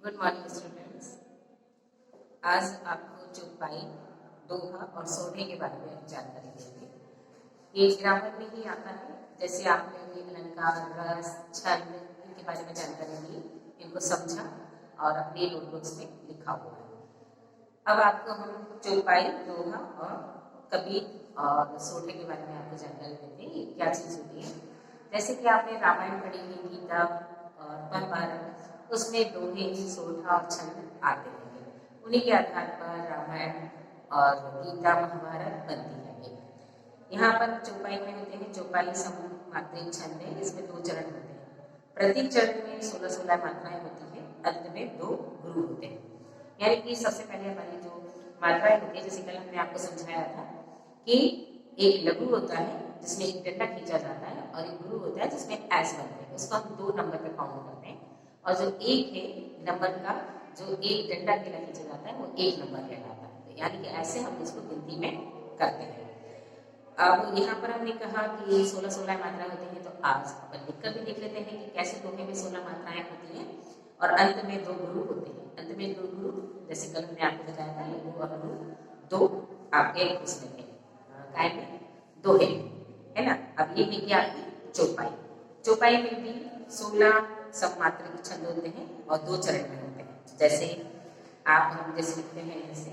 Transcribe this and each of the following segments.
Good morning students. आज आपको चौपाई, दोहा और सोढ़े के बारे में जानकारी देंगे। ये ग्रामर में ही आता है। जैसे आपने ये अलंकार, रस, छंद इनके बारे में जानकारी ली, इनको समझा और अपने नोटबुक्स में लिखा हुआ है। अब आपको हम चौपाई, दोहा और कवि और सोढ़े के बारे में आपको जानकारी देते हैं। ये क्या चीज़ होती है। जैसे कि आपने रामायण पढ़ी है, गीता और महाभारत, उसमें दोहे, सोढ़ा और छंद आते हैं। उन्हीं के आधार पर रामायण और गीता महाभारत बनती है। यहाँ पर चौपाई में होते हैं चौपाई समूह मात्रिक छंद है। इसमें 2 चरण होते हैं। प्रत्येक चरण में 16-16 मात्राएं होती है। अंत में 2 गुरु होते हैं। यानी कि सबसे पहले हमारी जो मात्राएं होती है, जैसे कल हमने आपको समझाया था कि एक लघु होता है जिसमें एक डंडा खींचा जाता है और एक गुरु होता है जिसमें ऐस बनते हैं। उसको हम 2 नंबर पे काउंट करते हैं। और जो एक है नंबर का, जो एक डंडा के लिए खींचा जाता है, वो 1 नंबर कहलाता है। तो यानी कि ऐसे हम इसको गिनती में करते हैं। अब यहाँ पर हमने कहा कि 16-16 मात्राएं होती हैं। तो आज अपन लिखकर भी देख लेते हैं कि कैसे दोहे में 16 मात्राएं होती हैं और अंत में 2 गुरु होते हैं। अंत में 2 गुरु, जैसे कल हमने आपको बताया था, लघु और गुरु 2 आपके उसमें है, काय में 2 है ना। अब ये है कि आपकी चौपाई। चौपाई में भी 16 सममात्रिक छंद होते हैं और 2 चरण में होते हैं। जैसे आप हम जैसे लिखते हैं, जैसे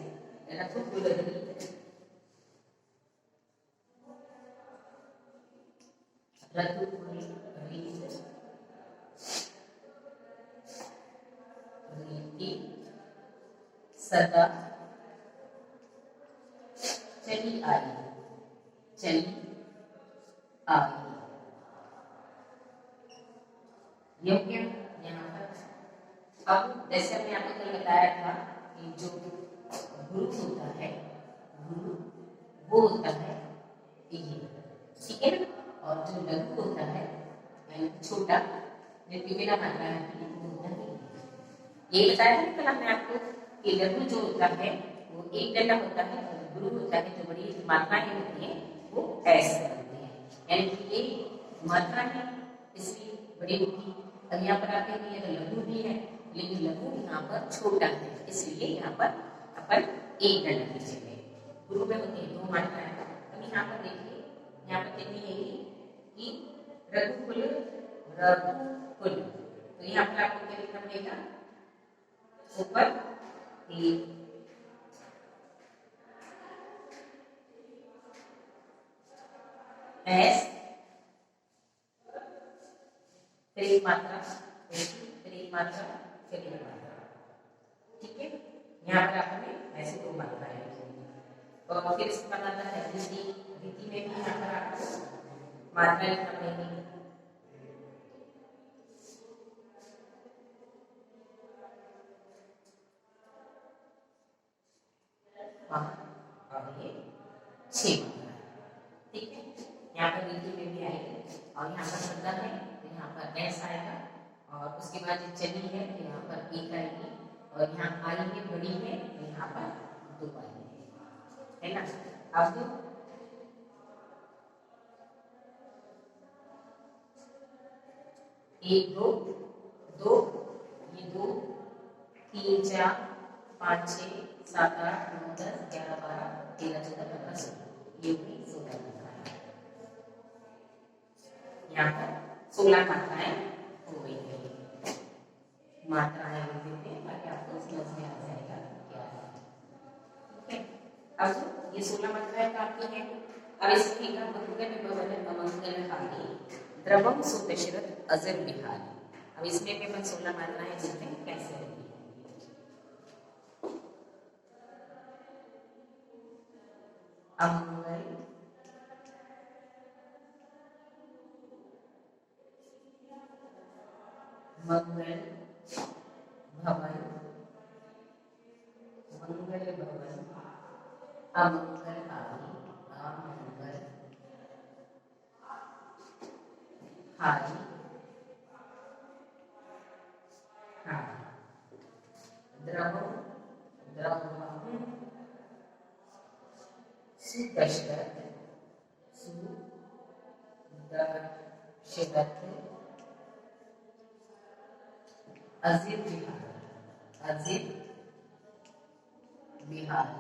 रघुकुल रीत, रघुकुल रीत, रीति सदा चली आई, चली आई। योग्य यहाँ पर। अब जैसे हमने आपको कल बताया था कि जो गुरु होता है, गुरु वो होता है ये, ठीक है ना। और जो लघु होता है यानी छोटा, जो बिना मात्रा है, वो होता है ये बताया था कल हमने आपको कि लघु जो होता है वो 1 डंडा होता है और गुरु होता है जो बड़ी मात्राएं होती है वो ऐसे बनती है। यानी कि ये मात्रा है इसलिए बड़ी होगी। अब यहाँ पर आते हैं ये लघु भी है, लेकिन लघु यहाँ पर छोटा है, इसलिए यहाँ पर अपन 1 डंडा खींचेंगे। गुरु में होती है 2 मात्राएं। अब यहाँ पर देखिए, यहाँ पर कितनी है कि रघुकुल, रघुकुल। तो यहाँ पर आपको क्या लिखना पड़ेगा, ऊपर एस, फिर एक मात्रा, फिर एक मात्रा, फिर एक मात्रा, ठीक है। यहाँ पर आपने ऐसे 2 मात्राएं और फिर इसके बाद आता है रीति। रीति में भी यहाँ पर आपको मात्रा लिखना पड़ेगी। और ये 6 मात्रा, ठीक है। यहाँ पर रीति में भी आएगी और यहाँ पर सदा है तो यहाँ पर एस आएगा और उसके बाद ये चली है तो यहाँ पर 1 आएगी और यहाँ आई है बड़ी है तो यहाँ पर 2 आएगी, है ना। अब 1 2 2, ये 2 3 4 5 6 7 8 9 10 11 12 13 14 15 16, ये भी 16 मात्राएं। यहाँ पर 16 मात्राएं हो गई है। मात्राएं लिख देते हैं ताकि आपको समझ में आ जाएगा क्या है, ठीक है। अब ये 16 मात्राएं आपकी हैं। अब इसमें मंगल भवन अमंगल हानि, द्रवम सुदशरथ अजर बिहारी। अब इसमें भी अपन 16 मात्राएं लिखते हैं, कैसे होगी। अमंगल मंगल भवन, मंगल भवन अमंगल हानि, अमंगल हानि, हाँ, द्रवम द्रवम सुदशरथ, सुदशरथ अजीर बिहारी, अजित बिहारी।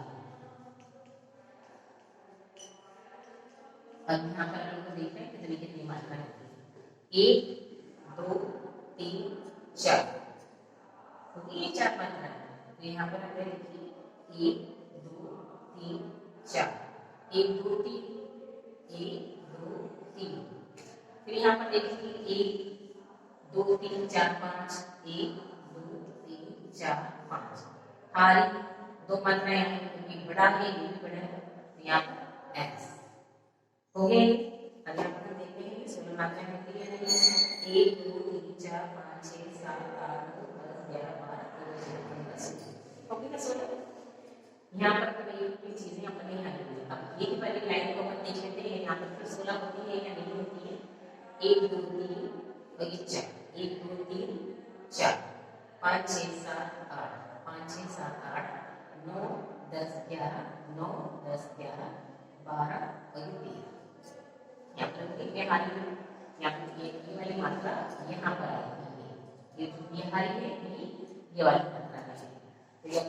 अब यहाँ पर हम लोग देख रहे हैं कितनी कितनी मात्राएं होती है। 1 2 3 4 क्योंकि ये 4 मात्राएं, तो यहाँ पर हमने लिखी 1 2 3 4, 1 2 3 1 2 3। फिर यहाँ पर देखिए 1 2 3 4 5, 1 2 3 4 5। हमारी 2 मात्राएं हैं, क्योंकि बड़ा है ये भी बड़ा है, तो यहाँ पर एक्स हो गए। अगर हम देखते हैं 16 मात्राएं होती है, 1 2 3 4 5 6 7 8 9 10 11 12 13 14 15 ओके ना 16। यहाँ पर कई भी चीजें अपन नहीं आई हुई। अब एक वाली लाइन को अपन देख लेते हैं, यहाँ पर फिर 16 होती है या नहीं होती है। 1 2 3 और ये 4, 1 2 3 4 5 6 7 8, 5 6 7 8 9 10 11 9 10 11 12 और ये 13। यहाँ पर ये हारी है, यहाँ पर ये वाली मात्रा यहाँ पर आएगी, ये हारी है, ये वाली मात्रा है। तो ये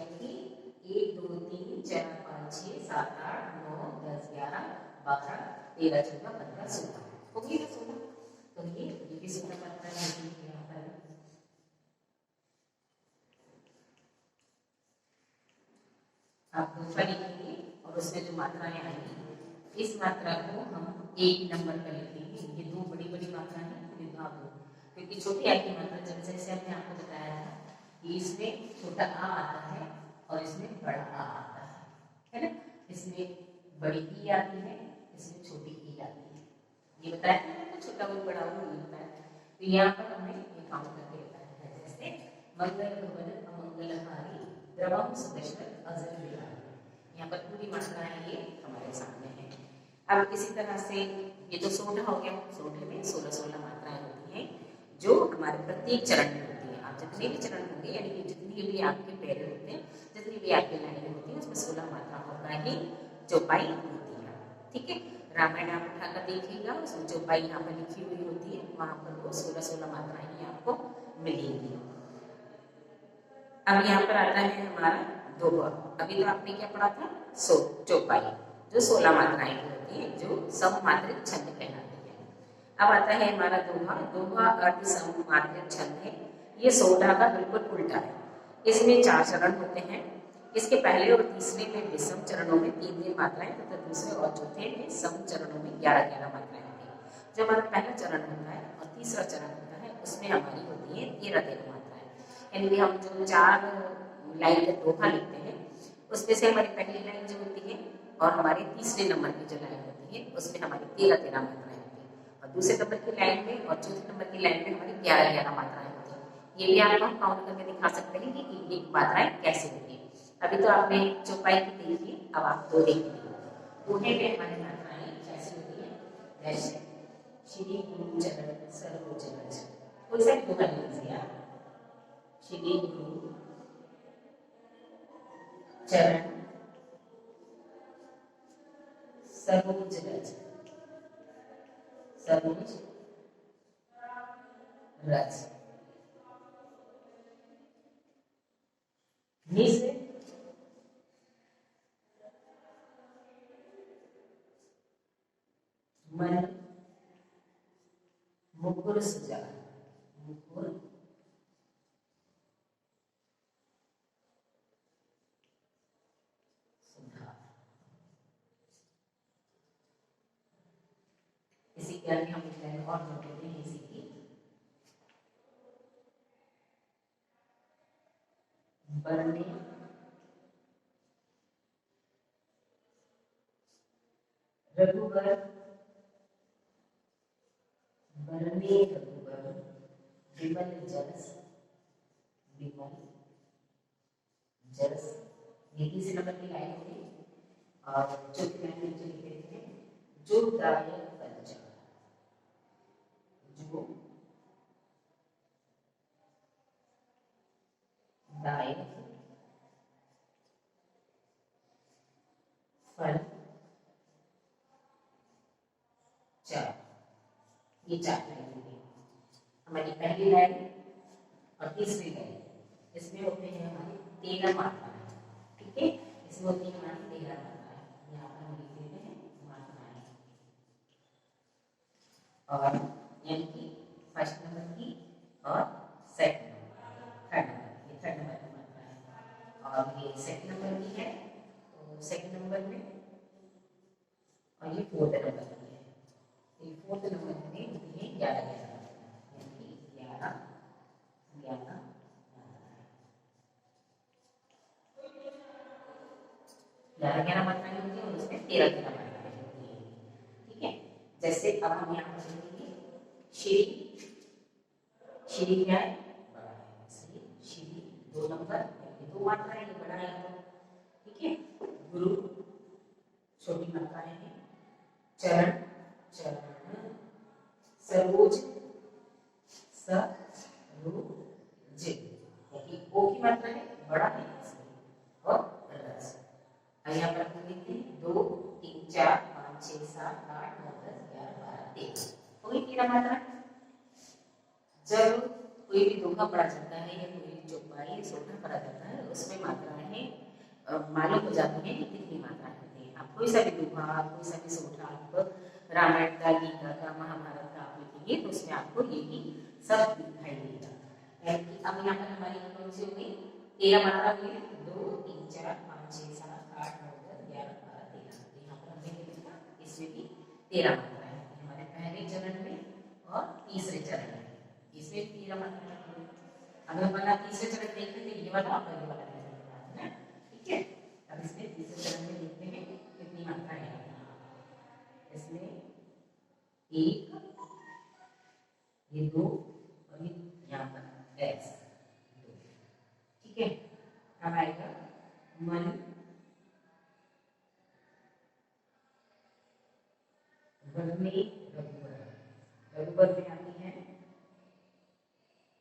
1 2 3 4 5 6 7 8 9 10 11 12 13 14 15 16 ओके ना 16। तो ये भी 16 मात्रा है यहाँ पर। आप दूसरा लिखेंगे और उसमें जो मात्राएं आएंगी, इस मात्रा को हम 1 नंबर पर लिखेंगे। ये 2 बड़ी बड़ी मात्रा है, विभाग 2, क्योंकि छोटी आ की मात्रा जब जैसे हमने आपको बताया था कि इसमें छोटा आ आता है और इसमें बड़ा आ आता है ना। इसमें बड़ी ई आती है, इसमें छोटी ई आती है, ये बताया था ना, छोटा और बड़ा वो ये बताया। तो यहाँ पर हमने ये काउंट करके बताया है, जैसे मंगल भवन अमंगलहारी द्रवम सुदर्शन अजर बिहारी। यहाँ पर पूरी मात्राएं ये हमारे सामने है। अब इसी तरह से ये तो 16 हो गया, 16 में 16 मात्राएं होती हैं जो हमारे प्रत्येक चरण में होती है। आप जितने भी चरण होंगे, यानी कि जितनी भी आपके पैर होते हैं, जितनी भी आपकी लाइनें होती हैं, उसमें 16 मात्राओं का ही चौपाई होती है। ठीक है, रामायण आप उठाकर देखिएगा, उसमें चौपाई यहाँ पर लिखी हुई होती है, वहां पर वो 16 मात्राएं ही आपको मिलेंगी। अब यहाँ पर आता है हमारा दोहा। अभी तो आपने क्या पढ़ा था, चौपाई, जो 16 मात्राएं की होती है, जो सममात्रिक छंद कहलाती है। अब आता है हमारा दोहा। दोहा अर्थ सममात्रिक छंद है, ये 16 का बिल्कुल उल्टा है। इसमें 4 चरण होते हैं। इसके पहले और तीसरे में विषम चरणों में 3 मात्राएं तथा दूसरे और चौथे में सम चरणों में 11 मात्राएं होती है। जो हमारा पहला चरण होता है और तीसरा चरण होता है, उसमें हमारी होती है 13 मात्राएं। यानी हम जो 4 लाइन का दोहा लिखते हैं, उसमें से हमारी पहली लाइन जो होती है और हमारी तीसरे नंबर की जो लाइन होती है, उसमें हमारी 13 मात्राएं होती है, और दूसरे नंबर की लाइन में और चौथे नंबर की लाइन में हमारी 11 मात्राएं होती है। ये भी आपको हम काउंट करके दिखा सकते हैं कि ये मात्राएं कैसे होती है। अभी तो आपने चौपाई की देखी, अब आप दो देखिए। दोहे में हमारी मात्राएं कैसी होती है, जैसे श्री गुरु चरण सरोज रज। कोई सा दोहा लीजिए आप, श्री गुरु चरण सरोज रज, सरोज रज। निज मन मुकुर सुजान, मुकुर सुधार। इसी के आगे हम एक लाइन और जोड़ देते हैं इसी की। बरने रघुबर, बरने रघुबर विमल जस, विमल जस। ये तीसरे नंबर की लाइन होगी। और चौथी लाइन में जो लिख देते हैं, जो दायक पंच, जो दायक फल चार। ये 4 लाइन होगी हमारी, पहली लाइन और तीसरी लाइन। इसमें होते हैं हमारी 13 मात्राएं, ठीक है, इसमें होती है हमारी 13 मात्राएं, यहाँ पर हम लिख देते हैं मात्राएं, और यानी कि फर्स्ट नंबर की और सेकंड नंबर, थर्ड नंबर, ये थर्ड नंबर की मात्रा है, और ये सेकंड नंबर की है, तो सेकंड नंबर में, और ये फोर्थ नंबर की है, तो ये फोर्थ नंबर में होती है 11 यानी कि 11 11 11 मात्राएं होती है, और उसमें 13 मात्राएं होती है, ठीक है। जैसे अब हम यहाँ पर लिखेंगे श्री, श्री क्या है, बड़ा है, इसलिए श्री 2 नंबर, ये 2 मात्राएं, ये बड़ा है, ठीक है। गुरु छोटी मात्राएं हैं, चरण चरण, सरोज सरोज, क्योंकि ओ की मात्रा है, बड़ा है इसलिए, और रस। अब यहाँ पर हम लिखते हैं 2 3 4 5 6 7 8 9 10 11 12 13, हो गई 13 मात्रा। जब कोई भी दोहा पढ़ा जाता है या कोई चौपाई सोना पढ़ा जाता है, उसमें मात्राएं मालूम हो जाती हैं कि कितनी मात्राएं होती हैं। आप कोई सा भी दोहा, कोई सा भी सोठा, आप रामायण का, गीता का, महाभारत का आप लिखेंगे तो उसमें आपको यही सब दिखाई देगा। अब यहाँ पर हमारी कौन सी हो गई, 13 मात्रा हुई, 2 3 4 5 6 7 8 9 10 11 12 13, यहाँ पर हमने लिखा इसमें भी 13 मात्रा है, हमारे पहले चरण में और तीसरे चरण में, इसमें 13 मात्रा है। अगर वाला तीसरे चरण देखते हैं, ये वाला और ये वाला है, ठीक है। अब इसमें तीसरे चरण में देखते हैं कितनी मात्रा है, इसमें 1, ये 2, और ये यहाँ पर S 2, ठीक है। अब आएगा मन, वन में रघुवर, रघुवर में आती है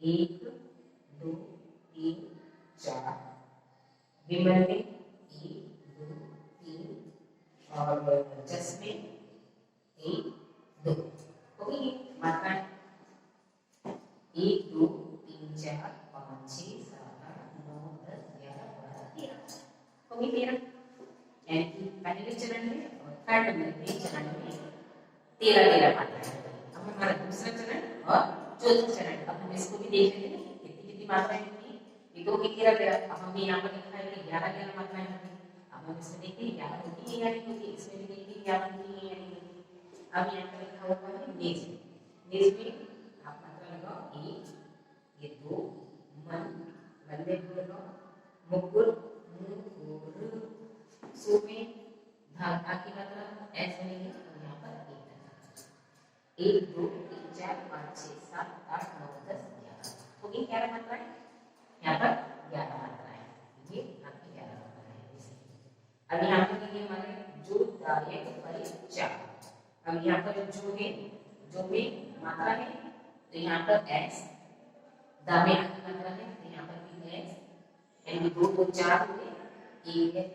1 2 3 4, विमल में 1 2 3, और जस में 1 2, हो गई मात्रा 1 2 3 4 5 6 7 8 9 10 11 12 13, हो गई 13, यानी कि पहले चरण में और थर्ड में चरण में 13 मात्राएं। अब हमारा दूसरा चरण और चौथा चरण, अब हम इसको भी देख लेते हैं कितनी कितनी मात्राएं होती है, ये 2 की 13, अब हमने यहाँ पर लिखा है कि 11 मात्राएं होती है। अब हम इसमें देखते हैं 11 होती है या नहीं होती, इसमें भी देखते हैं 11 होती है या नहीं होती। अब यहाँ पर लिखा हुआ है निज, निज में आप मात्रा लगाओ 1, ये 2, मन, मन में 2 लगाओ, मुकुर, मुकुर, सो में धागा की मात्रा S बनेगी, और यहाँ पर 1 2 3 4 5 6 7 8 9 10 11, हो गई 11 मात्राएं, यहाँ पर 11 मात्राएं, ये आपकी 11 मात्राएं। अब यहाँ पर ये हमारे जो दायक परिचार, अब यहाँ पर जो है, जो में मात्रा है तो यहाँ पर S, दा में की मात्रा है तो यहाँ पर भी S, यानी 2 2 4 हो गए, 1 है,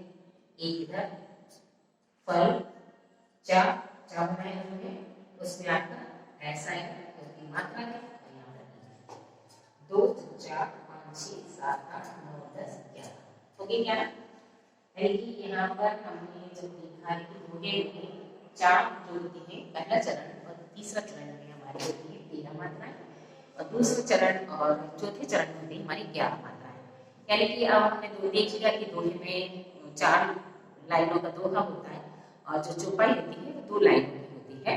1 इधर, फल 4 4 बनाए होंगे, उसमें आपका ऐसा है क्योंकि मात्रा है, यहाँ पर 2 4 5 6 7 8 9 10 11, हो गई 11, यानी कि यहाँ पर हमने जो देखा है कि दोहे में 4 जो होती है पहला चरण और तीसरा चरण में हमारी होती है 13 मात्राएं, और दूसरे चरण और चौथे चरण में होती है हमारी 11 मात्राएं। यानी कि अब हमने देख लिया कि दोहे में 4 लाइनों का दोहा होता है, और जो चौपाई होती है वो 2 लाइनों की होती है,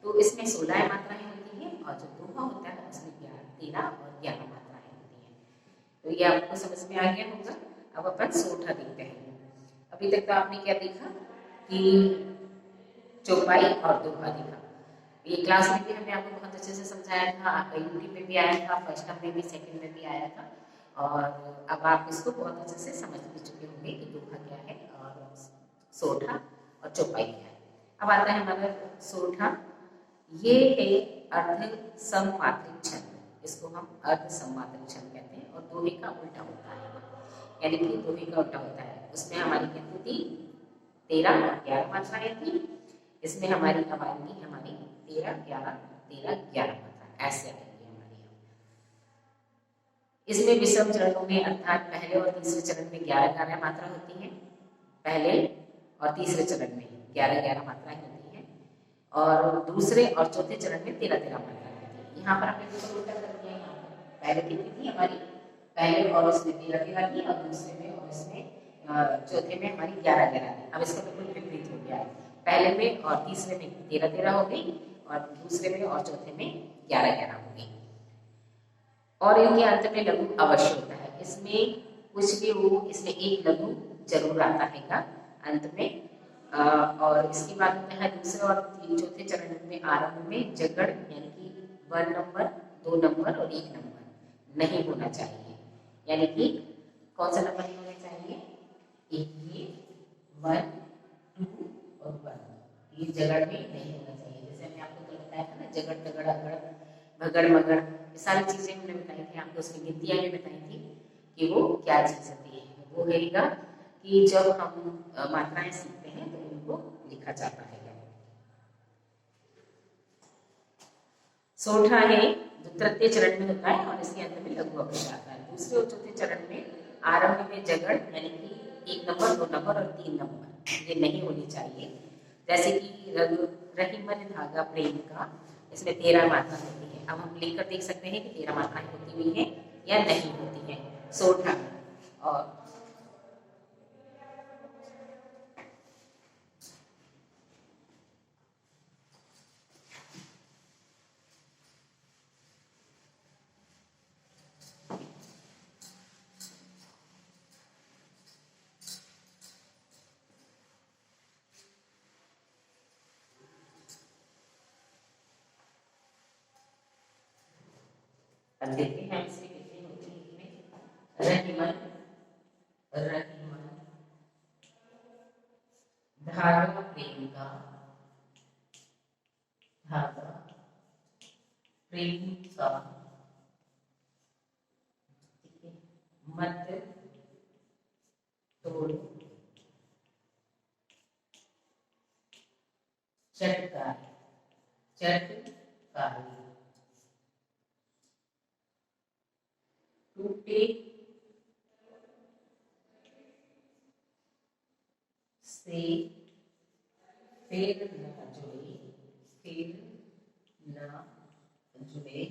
तो इसमें 16 मात्राएं होती हैं, और जो दोहा होता है उसमें 13 और 11 मात्राएं होती हैं। तो ये आपको समझ में आ गया होगा। अब अपन सोठा देखते हैं। अभी तक तो आपने क्या देखा कि चौपाई और दोहा देखा, ये क्लास में भी हमने आपको बहुत अच्छे से समझाया था, आपका यूट्यूब में भी आया था, फर्स्ट टर्म में भी सेकंड में भी आया था, और अब आप इसको बहुत अच्छे से समझ भी चुके होंगे कि दोहा क्या है और सोठा और चौपाई क्या है। अब आता है हमारा सोठा, ये है अर्ध सममात्रिक छंद, इसको हम अर्ध सममात्रिक छंद कहते हैं, और दोहे का उल्टा होता है, यानी कि दोहे का उल्टा होता है। उसमें हमारी कितनी थी, 13 और 11 मात्राएं थी, इसमें हमारी आएगी हमारी 13 11 13 11 मात्रा, ऐसे आएगी हमारी। इसमें विषम चरणों में अर्थात पहले और तीसरे चरण में 11-11 मात्रा होती है। पहले और तीसरे चरण में 11-11 मात्राएं होती हैं और दूसरे और चौथे चरण में 13-13 मात्राएं होती है। यहाँ पर हमने देखो उल्टा कर दिया। यहाँ पर पहले कितनी थी हमारी, पहले और उसमें 13-13 थी और दूसरे में और इसमें चौथे में हमारी 11-11 थी। अब इसका बिल्कुल विपरीत हो गया है। पहले में और तीसरे में 13-13 हो गई और दूसरे में और चौथे में 11-11 हो गई। और इनके अंत में लघु अवश्य होता है। इसमें कुछ भी हो, इसमें एक लघु जरूर आता है का अंत में। और इसके बाद होता है दूसरे और चौथे चरण में आरंभ में जगड़ यानी कि 1 नंबर, 2 नंबर और 1 नंबर नहीं होना चाहिए। यानी कि कौन सा नंबर नहीं होना चाहिए? ये 1, 2 और 1 ये जगड़ में नहीं होना चाहिए। जैसे मैंने आपको कल बताया था ना, जगड़ तगड़ अगड़ भगड़ मगड़, ये सारी चीजें हमने बताई थी आपको। उसकी गिनतियां भी बताई थी कि वो क्या चीज होती है। वो कहेगा कि जब हम मात्राएं सीखते हैं तो उनको लिखा जाता है। सोठा है जो तृतीय चरण में होता है और इसके अंत में लघु अवश्य आता है। दूसरे और चौथे चरण में आरंभ में जगड़ यानी कि 1 नंबर, 2 नंबर और 3 नंबर ये नहीं होनी चाहिए। जैसे कि रहीमन धागा प्रेम का, इसमें 13 मात्रा होती है। अब हम लिखकर देख सकते हैं कि 13 मात्राएं होती हुई है या नहीं होती है सोठा। और देखते हैं इसमें कितनी होती है। रहीमन धागा प्रेम का, धागा प्रेम का, मत तोड़ चटकारी, चटकारी टूटे से फिर न जुड़े, फिर न जुड़े,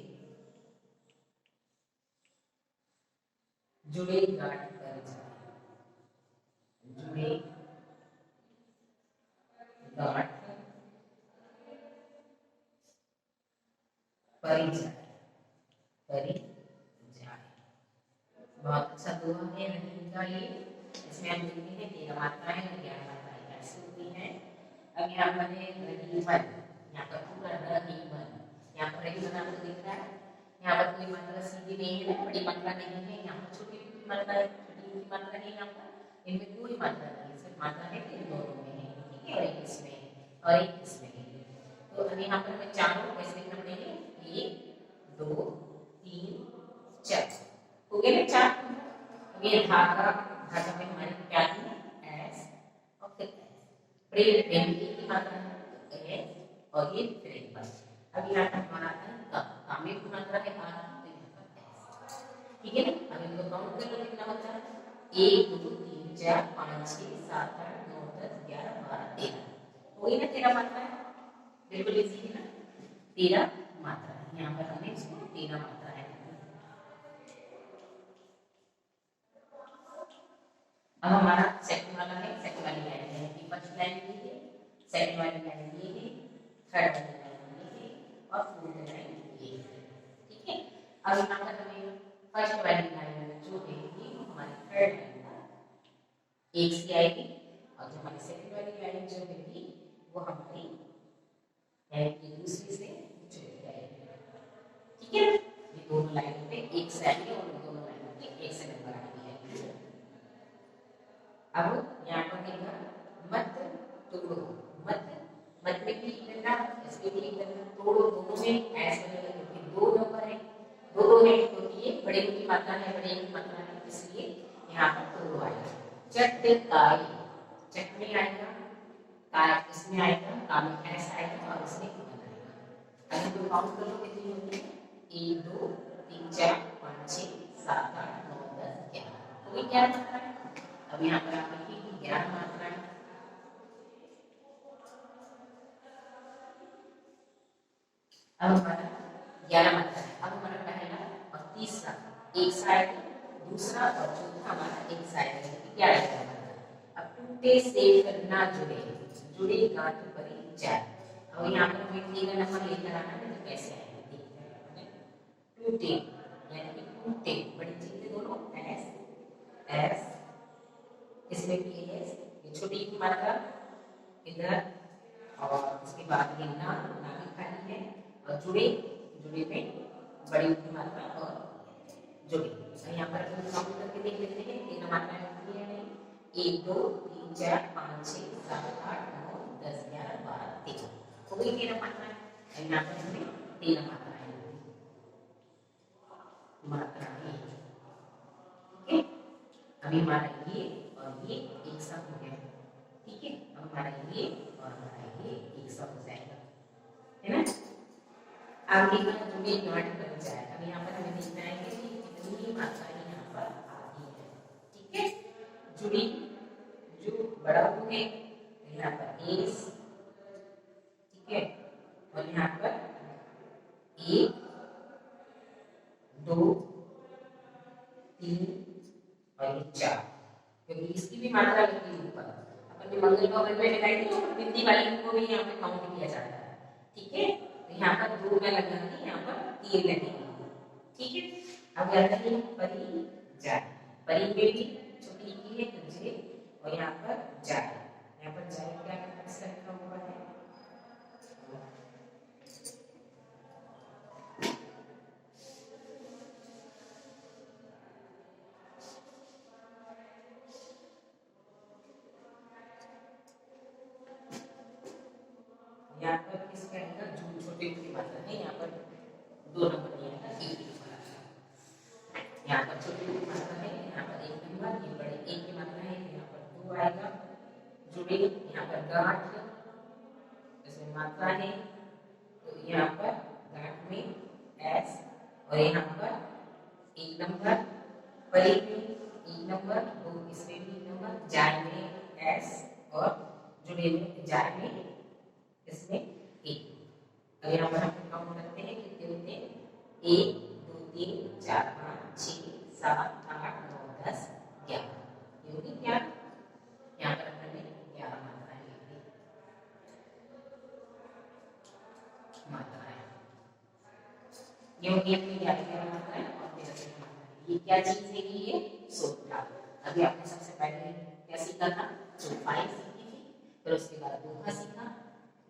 जुड़े गांठ पर जाए, जुड़े गांठ पर जाए, पर जाए। बहुत अच्छा दोहा है रहीम का ये। इसमें हम देखते हैं 13 मात्राएं और 11 मात्राएं कैसे होती हैं। अब यहाँ पर है रहीमन, यहाँ पर पूरा रहीमन, यहाँ पर रहीमन आपको दिख रहा है। यहाँ पर कोई मात्रा सीधी नहीं है, बड़ी मात्रा नहीं है। यहाँ पर छोटी मात्रा है, छोटी मात्रा है। यहाँ पर इनमें कोई मात्रा नहीं है, सिर्फ मात्रा है इन दोनों में है, ठीक है, और एक इसमें और एक इसमें है। तो अब यहाँ पर हमें चारों कैसे लिखना पड़ेगा? 1, 2, 3, 4 हो गए ना 4। अब ये धागा, धागा में हमारी क्या है? एस और फिर प्रेम, प्रेम की मात्रा है एस और ये प्रेम पर। अब यहाँ पर हमारा है का में भी मात्रा है आर, तो यहाँ पर एस, ठीक है ना। अब इनको काउंट कर लो कितना होता है? 1, 2, 3, 4, 5, 6, 7, 8, 9, 10, 11, 12, 13 हो गई ना 13 मात्रा है। बिल्कुल इजी है ना, 13 मात्रा है। यहाँ पर हमने इसको 13 मात्रा है। अब हमारा सेकंड वाला है, सेकंड वाली लाइन है कि फर्स्ट लाइन ये है, सेकंड वाली लाइन ये है, थर्ड वाली लाइन ये है और फोर्थ लाइन ये है, ठीक है। अब यहाँ पर हमें फर्स्ट वाली लाइन जो है ये हमारी थर्ड लाइन का 1 से आएगी और जो हमारी सेकंड वाली लाइन जो है वो हमारी है कि दूसरी से जुड़ जाएगी, ठीक है। ये दोनों लाइनों पे 1 से आएगी और दोनों लाइनों पे 1 से नंबर आएगी। अब यहाँ पर देखना मत तोड़ो, मत मत में भी लिख देना, इसमें भी लिख देना, तोड़ो दोनों में ऐसे बनेगा क्योंकि 2 नंबर है, 2 है क्योंकि ये बड़े की मात्रा है, बड़े की मात्रा है, इसलिए यहाँ पर तोड़ो आएगा। चटकाई, चट में आएगा, काय इसमें आएगा, का में ऐसा आएगा और इसमें कितना आएगा। अगर तो काउंट कर लो कितनी होती है? 1, 2, 3, 4, 5, 6, 7 8 9 10 11 तो ये 11 मात्राएं। अब यहाँ पर आप लिखिए कि 11 मात्राएं। अब हमारा 11 मात्राएं। अब हमारा पहला और तीसरा एक साइड, दूसरा और चौथा हमारा एक साइड है। 11 अब टूटे से फिर ना जुड़े, जुड़े गांठ परी जाए। अब यहाँ पर हमें तीन नंबर लेकर आना है तो कैसे आएंगे देखते हैं। टूटे यानी कि टूटे बड़ी चीजें दोनों एस एस, इसमें भी एस, ये छोटी की मात्रा इधर, और इसके बाद ये ना भी खाली है, और जुड़े, जुड़े में बड़ी की मात्रा और जुड़े। तो यहाँ पर हम काउंट करके देख लेते हैं तीन मात्राएं होती है नहीं। 1 2 3 4 5 6 7 8 9 10 11 12 13 हो गई 13 मात्राएं। यहाँ पर हमें 13 मात्राएं ठीक है। अभी हमारा ये और ये एक साथ हो गया, ठीक है। अब हमारा ये और हमारा ये एक साथ हो जाएगा, है ना। आगे का जुड़े गांठ बन जाए। अब यहाँ पर हमें देखना है कि कितनी मात्राएं यहाँ पर आती है, ठीक है। जुड़ी जो बड़ा हो गए यहाँ पर एस, ठीक है, और यहाँ पर 1 2 3 और ये 4, क्योंकि इसकी भी मात्रा लगती है ऊपर। अपन ने मंगल भवन में लगाई थी तो बिंदी वाली को भी यहाँ पे काउंट किया जाता है, ठीक है। तो यहाँ पर 2 में लगाएंगे, यहाँ पर 3 लगेंगे, ठीक है। अब आता है परी जाए। परी में भी छोटी की है तो जे, और यहाँ पर जाए। यहाँ पर जाए क्या कैसे लिखा हुआ है, यहाँ पर किसका आएगा, जो छोटे की मात्रा है। यहाँ पर 2 नंबर दिया है, एक की मात्रा। यहाँ पर छोटे की मात्रा है, यहाँ पर 1 नंबर, ये बड़े 1 की मात्रा है, यहाँ पर 2 आएगा। जुड़े यहाँ पर गांठ, इसमें मात्रा है तो यहाँ पर गांठ में एस, और यहाँ पर 1 नंबर, परी में 1 नंबर, तो इसमें भी 1 नंबर, जाय में एस, और जुड़े में जाय में इसमें 1। अब यहाँ पर हम काउंट करते हैं कितने होते हैं, 1 2 3 4 5 6 7 8 9 10 11, ये होगी 11। यहाँ पर हमने 11 मात्राएं लिखी, मात्राएं ये होगी अपनी 11 मात्राएं और 13 मात्राएं। ये क्या चीज है कि ये सोटा। अभी आपने सबसे पहले क्या सीखा था, चौपाई सीखी थी, फिर उसके बाद दोहा सीखा,